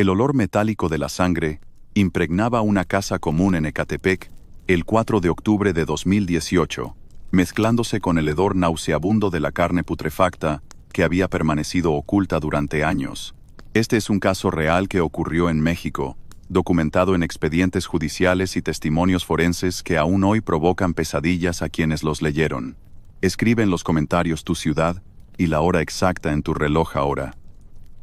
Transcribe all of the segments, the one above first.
El olor metálico de la sangre impregnaba una casa común en Ecatepec el 4 de octubre de 2018, mezclándose con el hedor nauseabundo de la carne putrefacta que había permanecido oculta durante años. Este es un caso real que ocurrió en México, documentado en expedientes judiciales y testimonios forenses que aún hoy provocan pesadillas a quienes los leyeron. Escribe en los comentarios tu ciudad y la hora exacta en tu reloj ahora.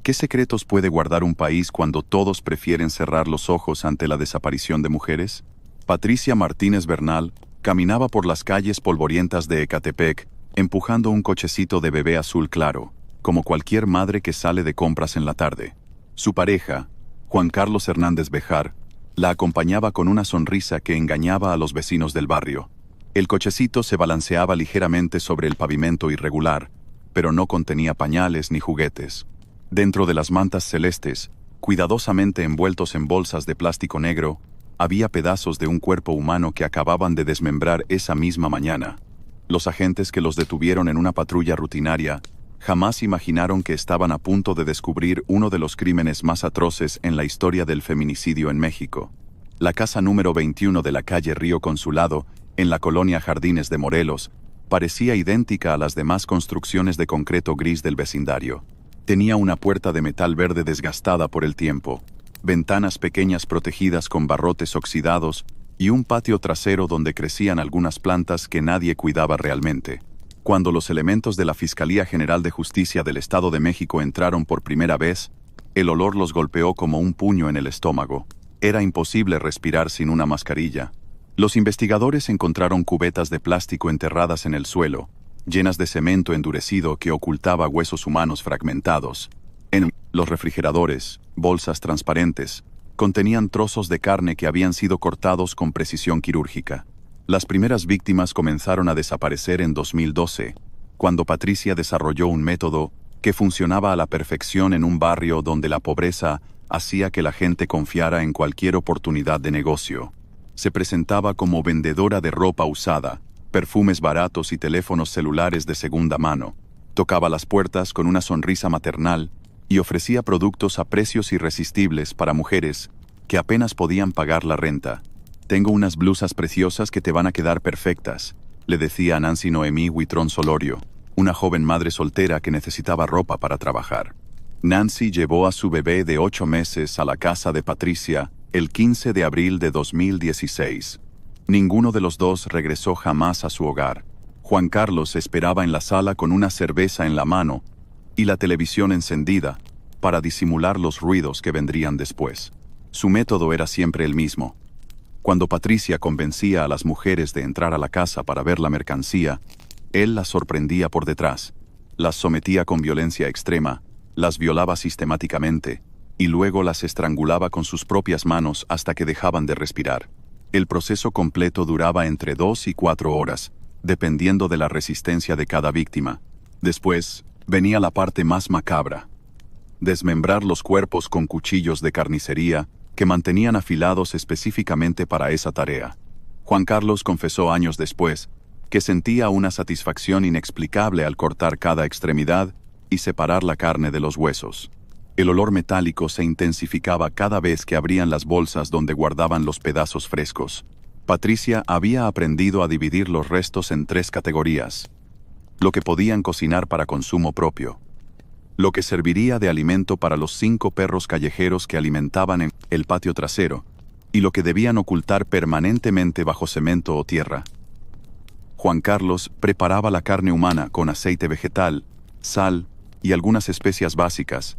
¿Qué secretos puede guardar un país cuando todos prefieren cerrar los ojos ante la desaparición de mujeres? Patricia Martínez Bernal caminaba por las calles polvorientas de Ecatepec, empujando un cochecito de bebé azul claro, como cualquier madre que sale de compras en la tarde. Su pareja, Juan Carlos Hernández Bejar, la acompañaba con una sonrisa que engañaba a los vecinos del barrio. El cochecito se balanceaba ligeramente sobre el pavimento irregular, pero no contenía pañales ni juguetes. Dentro de las mantas celestes, cuidadosamente envueltos en bolsas de plástico negro, había pedazos de un cuerpo humano que acababan de desmembrar esa misma mañana. Los agentes que los detuvieron en una patrulla rutinaria jamás imaginaron que estaban a punto de descubrir uno de los crímenes más atroces en la historia del feminicidio en México. La casa número 21 de la calle Río Consulado, en la colonia Jardines de Morelos, parecía idéntica a las demás construcciones de concreto gris del vecindario. Tenía una puerta de metal verde desgastada por el tiempo, ventanas pequeñas protegidas con barrotes oxidados y un patio trasero donde crecían algunas plantas que nadie cuidaba realmente. Cuando los elementos de la Fiscalía General de Justicia del Estado de México entraron por primera vez, el olor los golpeó como un puño en el estómago. Era imposible respirar sin una mascarilla. Los investigadores encontraron cubetas de plástico enterradas en el suelo, llenas de cemento endurecido que ocultaba huesos humanos fragmentados. En los refrigeradores, bolsas transparentes, contenían trozos de carne que habían sido cortados con precisión quirúrgica. Las primeras víctimas comenzaron a desaparecer en 2012, cuando Patricia desarrolló un método que funcionaba a la perfección en un barrio donde la pobreza hacía que la gente confiara en cualquier oportunidad de negocio. Se presentaba como vendedora de ropa usada, perfumes baratos y teléfonos celulares de segunda mano. Tocaba las puertas con una sonrisa maternal y ofrecía productos a precios irresistibles para mujeres que apenas podían pagar la renta. «Tengo unas blusas preciosas que te van a quedar perfectas», le decía a Nancy Noemí Huitrón Solorio, una joven madre soltera que necesitaba ropa para trabajar. Nancy llevó a su bebé de 8 meses a la casa de Patricia el 15 de abril de 2016. Ninguno de los dos regresó jamás a su hogar. Juan Carlos esperaba en la sala con una cerveza en la mano y la televisión encendida para disimular los ruidos que vendrían después. Su método era siempre el mismo. Cuando Patricia convencía a las mujeres de entrar a la casa para ver la mercancía, él las sorprendía por detrás, las sometía con violencia extrema, las violaba sistemáticamente y luego las estrangulaba con sus propias manos hasta que dejaban de respirar. El proceso completo duraba entre 2 y 4 horas, dependiendo de la resistencia de cada víctima. Después, venía la parte más macabra: desmembrar los cuerpos con cuchillos de carnicería que mantenían afilados específicamente para esa tarea. Juan Carlos confesó años después que sentía una satisfacción inexplicable al cortar cada extremidad y separar la carne de los huesos. El olor metálico se intensificaba cada vez que abrían las bolsas donde guardaban los pedazos frescos. Patricia había aprendido a dividir los restos en 3 categorías: lo que podían cocinar para consumo propio, lo que serviría de alimento para los 5 perros callejeros que alimentaban en el patio trasero, y lo que debían ocultar permanentemente bajo cemento o tierra. Juan Carlos preparaba la carne humana con aceite vegetal, sal y algunas especias básicas,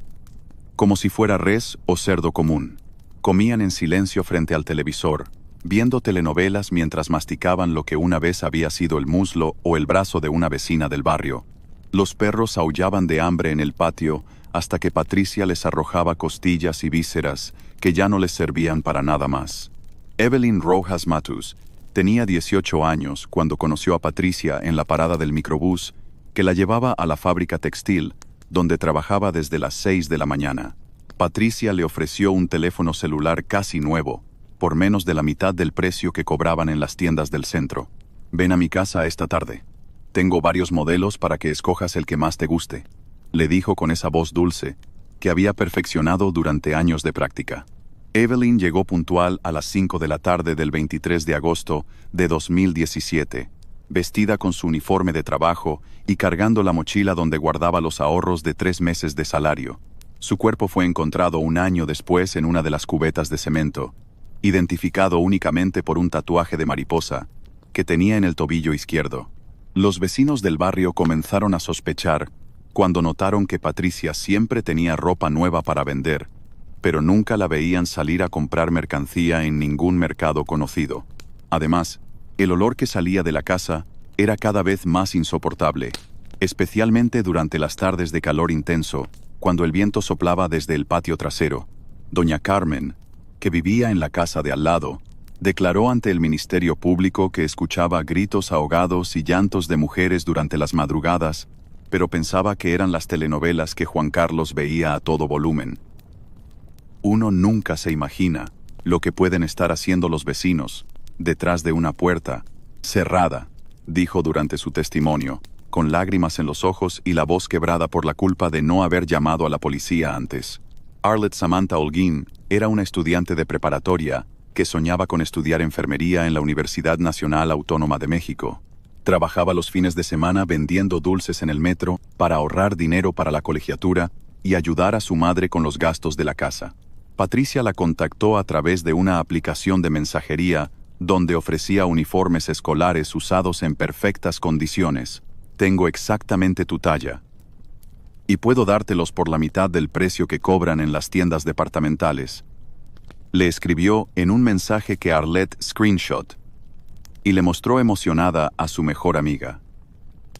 como si fuera res o cerdo común. Comían en silencio frente al televisor, viendo telenovelas mientras masticaban lo que una vez había sido el muslo o el brazo de una vecina del barrio. Los perros aullaban de hambre en el patio hasta que Patricia les arrojaba costillas y vísceras que ya no les servían para nada más. Evelyn Rojas Matus tenía 18 años cuando conoció a Patricia en la parada del microbús que la llevaba a la fábrica textil, donde trabajaba desde las 6 de la mañana. Patricia le ofreció un teléfono celular casi nuevo, por menos de la mitad del precio que cobraban en las tiendas del centro. «Ven a mi casa esta tarde. Tengo varios modelos para que escojas el que más te guste», le dijo con esa voz dulce, que había perfeccionado durante años de práctica. Evelyn llegó puntual a las 5 de la tarde del 23 de agosto de 2017, vestida con su uniforme de trabajo y cargando la mochila donde guardaba los ahorros de 3 meses de salario. Su cuerpo fue encontrado un año después en una de las cubetas de cemento, identificado únicamente por un tatuaje de mariposa que tenía en el tobillo izquierdo. Los vecinos del barrio comenzaron a sospechar cuando notaron que Patricia siempre tenía ropa nueva para vender, pero nunca la veían salir a comprar mercancía en ningún mercado conocido. Además, el olor que salía de la casa era cada vez más insoportable, especialmente durante las tardes de calor intenso, cuando el viento soplaba desde el patio trasero. Doña Carmen, que vivía en la casa de al lado, declaró ante el Ministerio Público que escuchaba gritos ahogados y llantos de mujeres durante las madrugadas, pero pensaba que eran las telenovelas que Juan Carlos veía a todo volumen. Uno nunca se imagina lo que pueden estar haciendo los vecinos detrás de una puerta cerrada, dijo durante su testimonio, con lágrimas en los ojos y la voz quebrada por la culpa de no haber llamado a la policía antes. Arlette Samantha Holguín era una estudiante de preparatoria que soñaba con estudiar enfermería en la Universidad Nacional Autónoma de México. Trabajaba los fines de semana vendiendo dulces en el metro para ahorrar dinero para la colegiatura y ayudar a su madre con los gastos de la casa. Patricia la contactó a través de una aplicación de mensajería donde ofrecía uniformes escolares usados en perfectas condiciones. Tengo exactamente tu talla. Y puedo dártelos por la mitad del precio que cobran en las tiendas departamentales. Le escribió en un mensaje que Arlette screenshot y le mostró emocionada a su mejor amiga.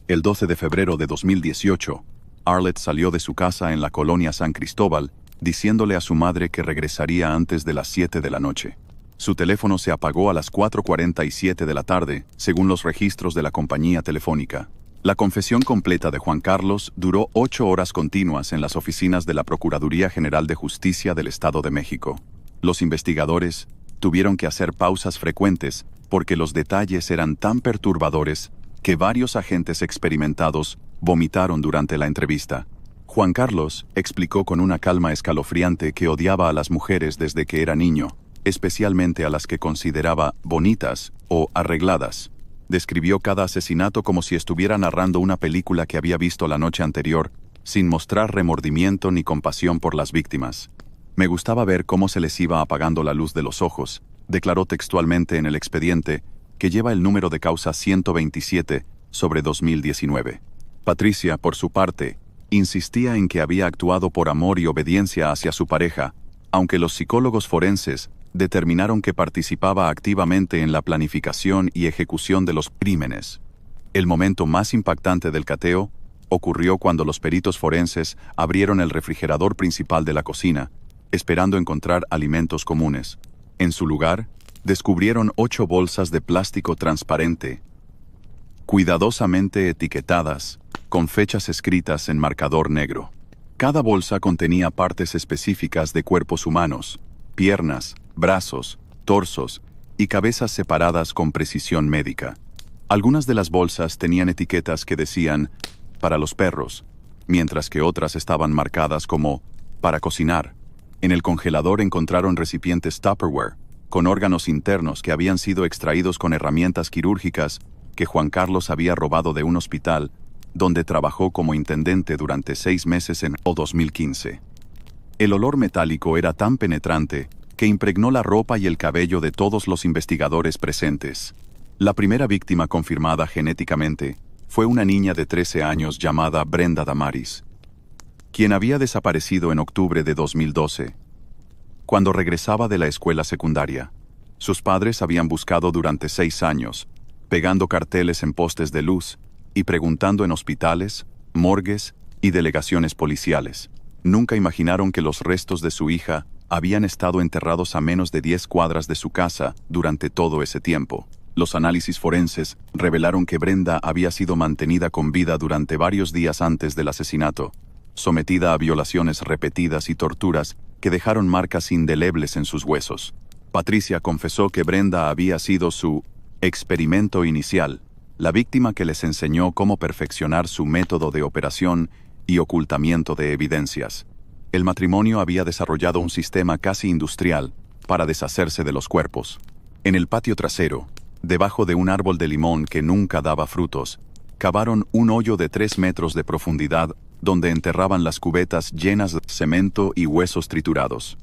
El 12 de febrero de 2018, Arlette salió de su casa en la colonia San Cristóbal, diciéndole a su madre que regresaría antes de las 7 de la noche. Su teléfono se apagó a las 4:47 de la tarde, según los registros de la compañía telefónica. La confesión completa de Juan Carlos duró 8 horas continuas en las oficinas de la Procuraduría General de Justicia del Estado de México. Los investigadores tuvieron que hacer pausas frecuentes porque los detalles eran tan perturbadores que varios agentes experimentados vomitaron durante la entrevista. Juan Carlos explicó con una calma escalofriante que odiaba a las mujeres desde que era niño, especialmente a las que consideraba bonitas o arregladas. Describió cada asesinato como si estuviera narrando una película que había visto la noche anterior, sin mostrar remordimiento ni compasión por las víctimas. Me gustaba ver cómo se les iba apagando la luz de los ojos, declaró textualmente en el expediente, que lleva el número de causa 127/2019. Patricia, por su parte, insistía en que había actuado por amor y obediencia hacia su pareja, aunque los psicólogos forenses determinaron que participaba activamente en la planificación y ejecución de los crímenes. El momento más impactante del cateo ocurrió cuando los peritos forenses abrieron el refrigerador principal de la cocina, esperando encontrar alimentos comunes. En su lugar, descubrieron 8 bolsas de plástico transparente, cuidadosamente etiquetadas, con fechas escritas en marcador negro. Cada bolsa contenía partes específicas de cuerpos humanos, piernas, brazos, torsos y cabezas separadas con precisión médica. Algunas de las bolsas tenían etiquetas que decían «para los perros», mientras que otras estaban marcadas como «para cocinar». En el congelador encontraron recipientes Tupperware, con órganos internos que habían sido extraídos con herramientas quirúrgicas que Juan Carlos había robado de un hospital donde trabajó como intendente durante 6 meses en 2015. El olor metálico era tan penetrante que impregnó la ropa y el cabello de todos los investigadores presentes. La primera víctima confirmada genéticamente fue una niña de 13 años llamada Brenda Damaris, quien había desaparecido en octubre de 2012. Cuando regresaba de la escuela secundaria, sus padres habían buscado durante 6 años, pegando carteles en postes de luz y preguntando en hospitales, morgues y delegaciones policiales. Nunca imaginaron que los restos de su hija habían estado enterrados a menos de 10 cuadras de su casa durante todo ese tiempo. Los análisis forenses revelaron que Brenda había sido mantenida con vida durante varios días antes del asesinato, sometida a violaciones repetidas y torturas que dejaron marcas indelebles en sus huesos. Patricia confesó que Brenda había sido su experimento inicial, la víctima que les enseñó cómo perfeccionar su método de operación y ocultamiento de evidencias. El matrimonio había desarrollado un sistema casi industrial para deshacerse de los cuerpos. En el patio trasero, debajo de un árbol de limón que nunca daba frutos, cavaron un hoyo de 3 metros de profundidad donde enterraban las cubetas llenas de cemento y huesos triturados.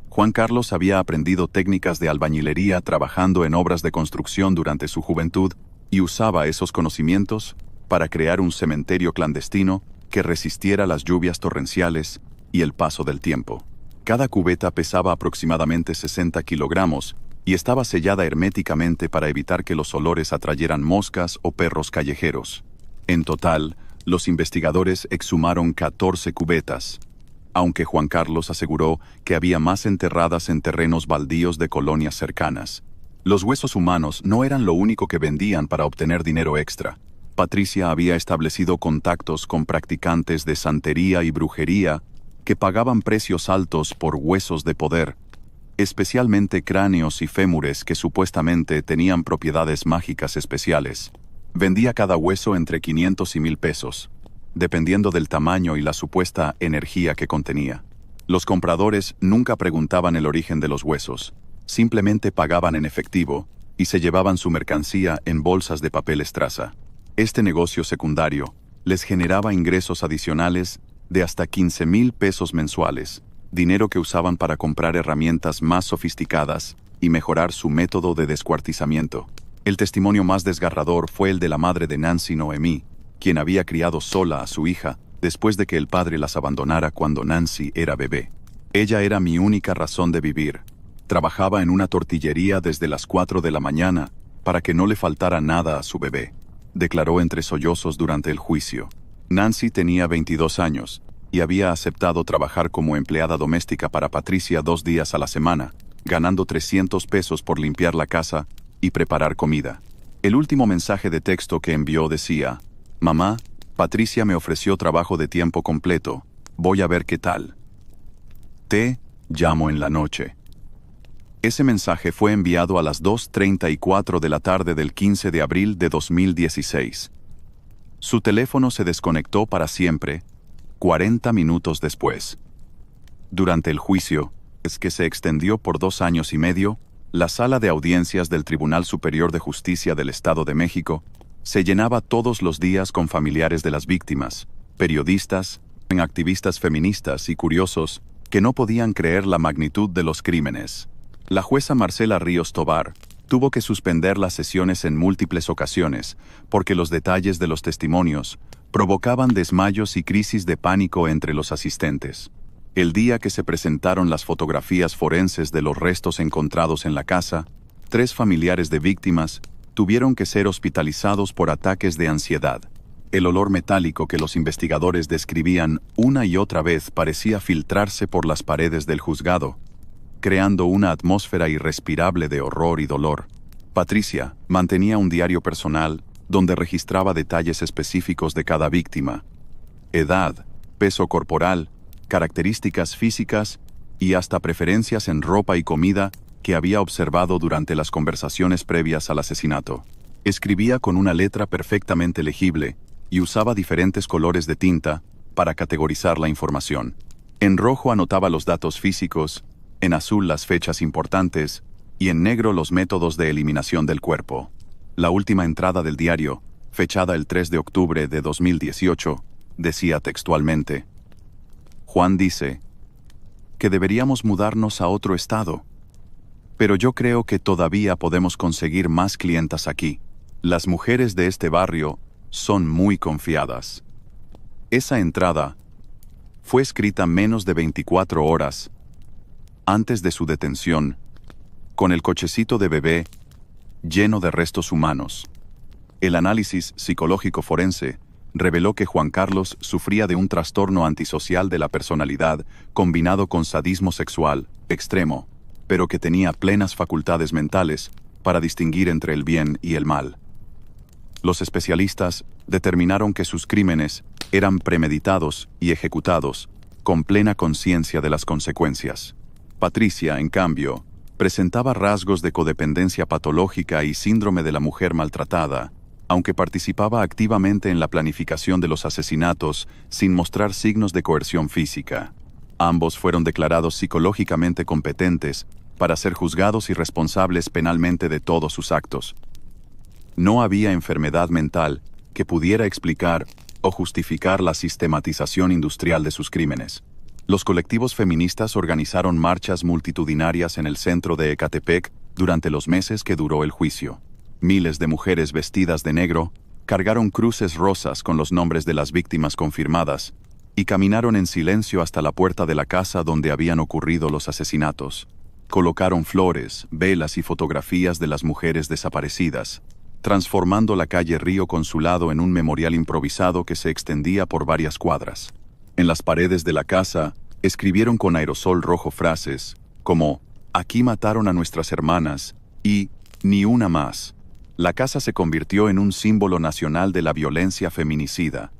Juan Carlos había aprendido técnicas de albañilería trabajando en obras de construcción durante su juventud y usaba esos conocimientos para crear un cementerio clandestino que resistiera las lluvias torrenciales y el paso del tiempo. Cada cubeta pesaba aproximadamente 60 kilogramos y estaba sellada herméticamente para evitar que los olores atrayeran moscas o perros callejeros. En total, los investigadores exhumaron 14 cubetas, aunque Juan Carlos aseguró que había más enterradas en terrenos baldíos de colonias cercanas. Los huesos humanos no eran lo único que vendían para obtener dinero extra. Patricia había establecido contactos con practicantes de santería y brujería que pagaban precios altos por huesos de poder, especialmente cráneos y fémures que supuestamente tenían propiedades mágicas especiales. Vendía cada hueso entre 500 y 1,000 pesos, dependiendo del tamaño y la supuesta energía que contenía. Los compradores nunca preguntaban el origen de los huesos, simplemente pagaban en efectivo y se llevaban su mercancía en bolsas de papel estraza. Este negocio secundario les generaba ingresos adicionales de hasta 15,000 pesos mensuales, dinero que usaban para comprar herramientas más sofisticadas y mejorar su método de descuartizamiento. El testimonio más desgarrador fue el de la madre de Nancy, Noemí, quien había criado sola a su hija después de que el padre las abandonara cuando Nancy era bebé. Ella era mi única razón de vivir. Trabajaba en una tortillería desde las 4 de la mañana para que no le faltara nada a su bebé, declaró entre sollozos durante el juicio. Nancy tenía 22 años y había aceptado trabajar como empleada doméstica para Patricia 2 días a la semana, ganando 300 pesos por limpiar la casa y preparar comida. El último mensaje de texto que envió decía: «Mamá, Patricia me ofreció trabajo de tiempo completo. Voy a ver qué tal. Te llamo en la noche». Ese mensaje fue enviado a las 2:34 de la tarde del 15 de abril de 2016. Su teléfono se desconectó para siempre, 40 minutos después. Durante el juicio, que se extendió por 2 años y medio, la sala de audiencias del Tribunal Superior de Justicia del Estado de México se llenaba todos los días con familiares de las víctimas, periodistas, activistas feministas y curiosos que no podían creer la magnitud de los crímenes. La jueza Marcela Ríos Tobar tuvo que suspender las sesiones en múltiples ocasiones porque los detalles de los testimonios provocaban desmayos y crisis de pánico entre los asistentes. El día que se presentaron las fotografías forenses de los restos encontrados en la casa, 3 familiares de víctimas tuvieron que ser hospitalizados por ataques de ansiedad. El olor metálico que los investigadores describían una y otra vez parecía filtrarse por las paredes del juzgado, creando una atmósfera irrespirable de horror y dolor. Patricia mantenía un diario personal donde registraba detalles específicos de cada víctima: edad, peso corporal, características físicas y hasta preferencias en ropa y comida que había observado durante las conversaciones previas al asesinato. Escribía con una letra perfectamente legible y usaba diferentes colores de tinta para categorizar la información. En rojo anotaba los datos físicos, en azul las fechas importantes y en negro los métodos de eliminación del cuerpo. La última entrada del diario, fechada el 3 de octubre de 2018, decía textualmente: «Juan dice que deberíamos mudarnos a otro estado, pero yo creo que todavía podemos conseguir más clientas aquí. Las mujeres de este barrio son muy confiadas». Esa entrada fue escrita menos de 24 horas antes de su detención, con el cochecito de bebé lleno de restos humanos. El análisis psicológico forense reveló que Juan Carlos sufría de un trastorno antisocial de la personalidad combinado con sadismo sexual extremo, pero que tenía plenas facultades mentales para distinguir entre el bien y el mal. Los especialistas determinaron que sus crímenes eran premeditados y ejecutados con plena conciencia de las consecuencias. Patricia, en cambio, presentaba rasgos de codependencia patológica y síndrome de la mujer maltratada, aunque participaba activamente en la planificación de los asesinatos sin mostrar signos de coerción física. Ambos fueron declarados psicológicamente competentes para ser juzgados y responsables penalmente de todos sus actos. No había enfermedad mental que pudiera explicar o justificar la sistematización industrial de sus crímenes. Los colectivos feministas organizaron marchas multitudinarias en el centro de Ecatepec durante los meses que duró el juicio. Miles de mujeres vestidas de negro cargaron cruces rosas con los nombres de las víctimas confirmadas y caminaron en silencio hasta la puerta de la casa donde habían ocurrido los asesinatos. Colocaron flores, velas y fotografías de las mujeres desaparecidas, transformando la calle Río Consulado en un memorial improvisado que se extendía por varias cuadras. En las paredes de la casa, escribieron con aerosol rojo frases como «Aquí mataron a nuestras hermanas» y «Ni una más». La casa se convirtió en un símbolo nacional de la violencia feminicida,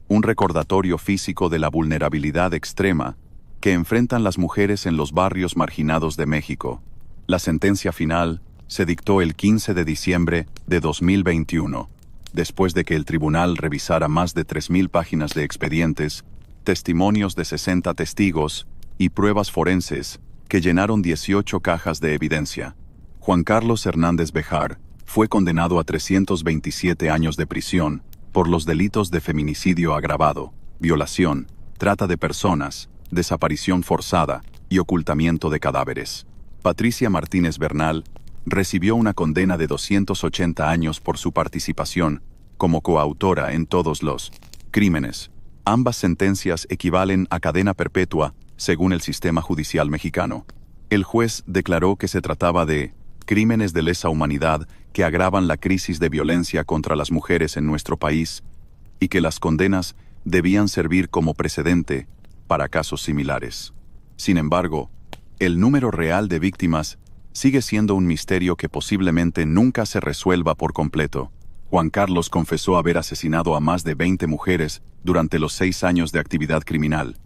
un recordatorio físico de la vulnerabilidad extrema que enfrentan las mujeres en los barrios marginados de México. La sentencia final se dictó el 15 de diciembre de 2021, después de que el tribunal revisara más de 3.000 páginas de expedientes, testimonios de 60 testigos y pruebas forenses que llenaron 18 cajas de evidencia. Juan Carlos Hernández Bejar fue condenado a 327 años de prisión por los delitos de feminicidio agravado, violación, trata de personas, desaparición forzada y ocultamiento de cadáveres. Patricia Martínez Bernal recibió una condena de 280 años por su participación como coautora en todos los crímenes. Ambas sentencias equivalen a cadena perpetua según el sistema judicial mexicano. El juez declaró que se trataba de crímenes de lesa humanidad que agravan la crisis de violencia contra las mujeres en nuestro país y que las condenas debían servir como precedente para casos similares. Sin embargo, el número real de víctimas sigue siendo un misterio que posiblemente nunca se resuelva por completo. Juan Carlos confesó haber asesinado a más de 20 mujeres durante los 6 años de actividad criminal,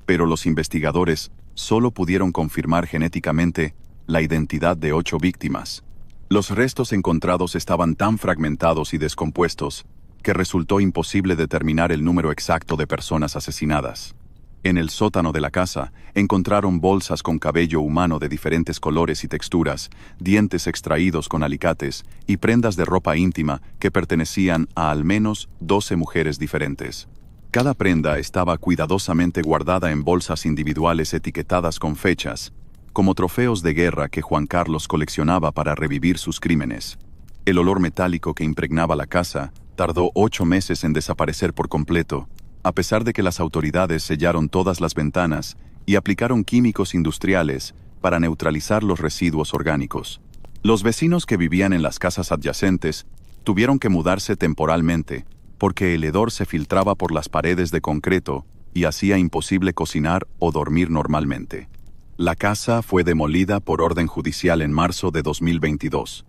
pero los investigadores solo pudieron confirmar genéticamente la identidad de 8 víctimas. Los restos encontrados estaban tan fragmentados y descompuestos que resultó imposible determinar el número exacto de personas asesinadas. En el sótano de la casa encontraron bolsas con cabello humano de diferentes colores y texturas, dientes extraídos con alicates y prendas de ropa íntima que pertenecían a al menos 12 mujeres diferentes. Cada prenda estaba cuidadosamente guardada en bolsas individuales etiquetadas con fechas, como trofeos de guerra que Juan Carlos coleccionaba para revivir sus crímenes. El olor metálico que impregnaba la casa tardó 8 meses en desaparecer por completo, a pesar de que las autoridades sellaron todas las ventanas y aplicaron químicos industriales para neutralizar los residuos orgánicos. Los vecinos que vivían en las casas adyacentes tuvieron que mudarse temporalmente porque el hedor se filtraba por las paredes de concreto y hacía imposible cocinar o dormir normalmente. La casa fue demolida por orden judicial en marzo de 2022,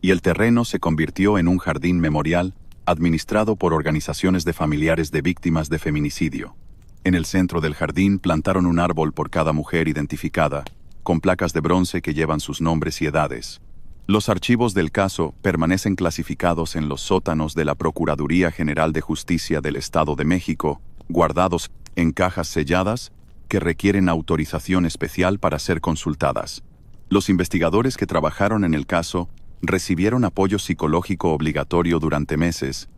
y el terreno se convirtió en un jardín memorial administrado por organizaciones de familiares de víctimas de feminicidio. En el centro del jardín plantaron un árbol por cada mujer identificada, con placas de bronce que llevan sus nombres y edades. Los archivos del caso permanecen clasificados en los sótanos de la Procuraduría General de Justicia del Estado de México, guardados en cajas selladas que requieren autorización especial para ser consultadas. Los investigadores que trabajaron en el caso recibieron apoyo psicológico obligatorio durante meses,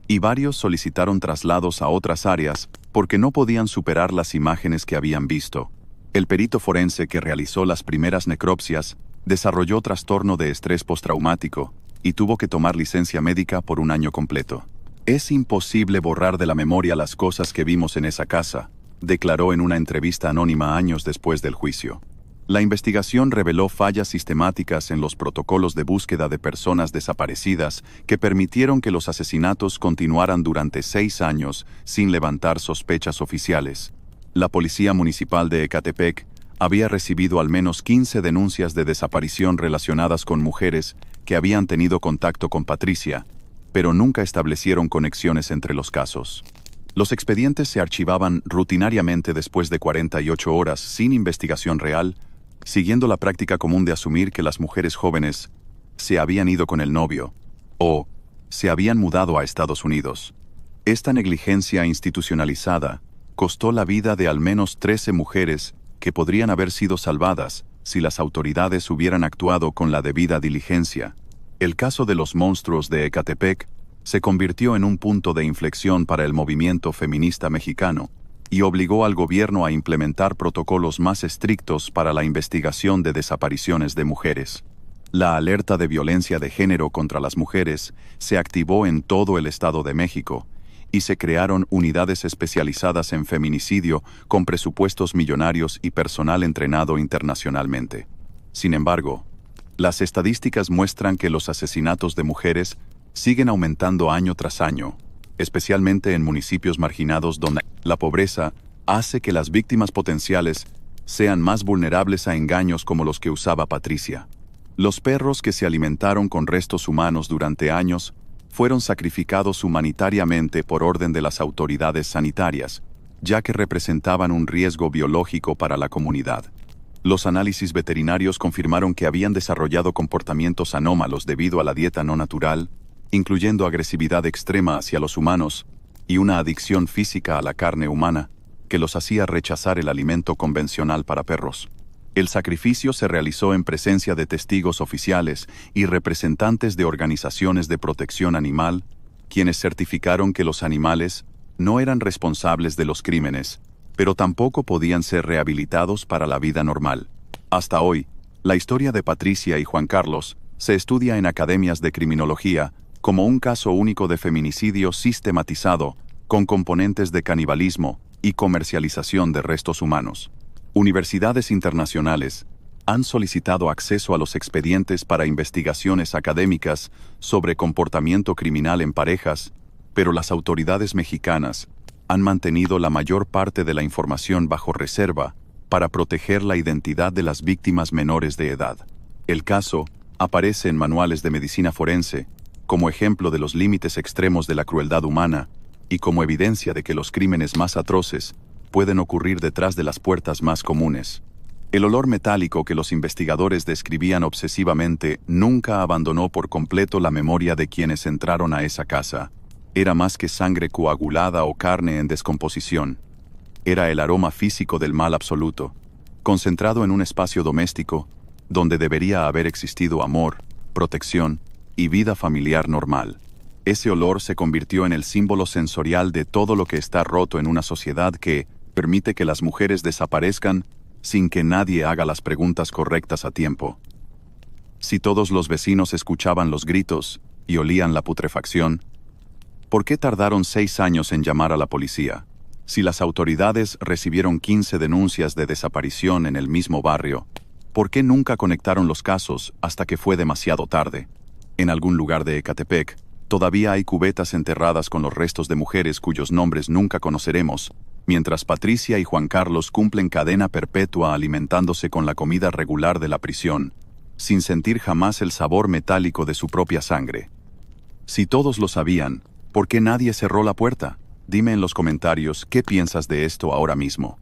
y varios solicitaron traslados a otras áreas porque no podían superar las imágenes que habían visto. El perito forense que realizó las primeras necropsias desarrolló trastorno de estrés postraumático y tuvo que tomar licencia médica por un año completo. Es imposible borrar de la memoria las cosas que vimos en esa casa, declaró en una entrevista anónima años después del juicio. La investigación reveló fallas sistemáticas en los protocolos de búsqueda de personas desaparecidas que permitieron que los asesinatos continuaran durante 6 años sin levantar sospechas oficiales. La Policía Municipal de Ecatepec había recibido al menos 15 denuncias de desaparición relacionadas con mujeres que habían tenido contacto con Patricia, pero nunca establecieron conexiones entre los casos. Los expedientes se archivaban rutinariamente después de 48 horas sin investigación real, siguiendo la práctica común de asumir que las mujeres jóvenes se habían ido con el novio o se habían mudado a Estados Unidos. Esta negligencia institucionalizada costó la vida de al menos 13 mujeres que podrían haber sido salvadas si las autoridades hubieran actuado con la debida diligencia. El caso de los monstruos de Ecatepec se convirtió en un punto de inflexión para el movimiento feminista mexicano y obligó al gobierno a implementar protocolos más estrictos para la investigación de desapariciones de mujeres. La alerta de violencia de género contra las mujeres se activó en todo el Estado de México y se crearon unidades especializadas en feminicidio con presupuestos millonarios y personal entrenado internacionalmente. Sin embargo, las estadísticas muestran que los asesinatos de mujeres siguen aumentando año tras año, especialmente en municipios marginados donde la pobreza hace que las víctimas potenciales sean más vulnerables a engaños como los que usaba Patricia. Los perros que se alimentaron con restos humanos durante años fueron sacrificados humanitariamente por orden de las autoridades sanitarias, ya que representaban un riesgo biológico para la comunidad. Los análisis veterinarios confirmaron que habían desarrollado comportamientos anómalos debido a la dieta no natural, incluyendo agresividad extrema hacia los humanos y una adicción física a la carne humana, que los hacía rechazar el alimento convencional para perros. El sacrificio se realizó en presencia de testigos oficiales y representantes de organizaciones de protección animal, quienes certificaron que los animales no eran responsables de los crímenes, pero tampoco podían ser rehabilitados para la vida normal. Hasta hoy, la historia de Patricia y Juan Carlos se estudia en academias de criminología como un caso único de feminicidio sistematizado, con componentes de canibalismo y comercialización de restos humanos. Universidades internacionales han solicitado acceso a los expedientes para investigaciones académicas sobre comportamiento criminal en parejas, pero las autoridades mexicanas han mantenido la mayor parte de la información bajo reserva para proteger la identidad de las víctimas menores de edad. El caso aparece en manuales de medicina forense como ejemplo de los límites extremos de la crueldad humana y como evidencia de que los crímenes más atroces pueden ocurrir detrás de las puertas más comunes. El olor metálico que los investigadores describían obsesivamente nunca abandonó por completo la memoria de quienes entraron a esa casa. Era más que sangre coagulada o carne en descomposición. Era el aroma físico del mal absoluto, concentrado en un espacio doméstico donde debería haber existido amor, protección y vida familiar normal. Ese olor se convirtió en el símbolo sensorial de todo lo que está roto en una sociedad que permite que las mujeres desaparezcan sin que nadie haga las preguntas correctas a tiempo. Si todos los vecinos escuchaban los gritos y olían la putrefacción, ¿por qué tardaron 6 años en llamar a la policía? Si las autoridades recibieron 15 denuncias de desaparición en el mismo barrio, ¿por qué nunca conectaron los casos hasta que fue demasiado tarde? En algún lugar de Ecatepec, todavía hay cubetas enterradas con los restos de mujeres cuyos nombres nunca conoceremos, mientras Patricia y Juan Carlos cumplen cadena perpetua alimentándose con la comida regular de la prisión, sin sentir jamás el sabor metálico de su propia sangre. Si todos lo sabían, ¿por qué nadie cerró la puerta? Dime en los comentarios qué piensas de esto ahora mismo.